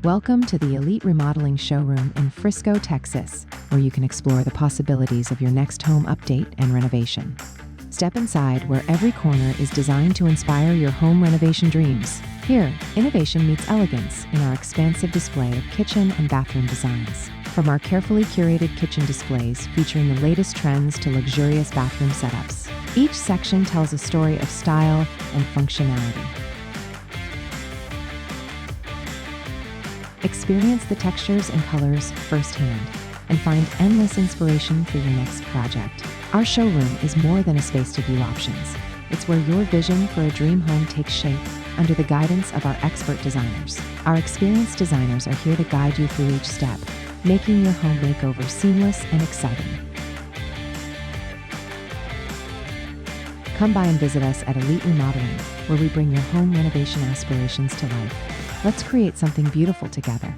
Welcome to the Elite Remodeling Showroom in Frisco, Texas, where you can explore the possibilities of your next home update and renovation. Step inside where every corner is designed to inspire your home renovation dreams. Here, innovation meets elegance in our expansive display of kitchen and bathroom designs. From our carefully curated kitchen displays featuring the latest trends to luxurious bathroom setups, each section tells a story of style and functionality. Experience the textures and colors firsthand and find endless inspiration for your next project. Our showroom is more than a space to view options. It's where your vision for a dream home takes shape under the guidance of our expert designers. Our experienced designers are here to guide you through each step, making your home makeover seamless and exciting. Come by and visit us at Elite Remodeling, where we bring your home renovation aspirations to life. Let's create something beautiful together.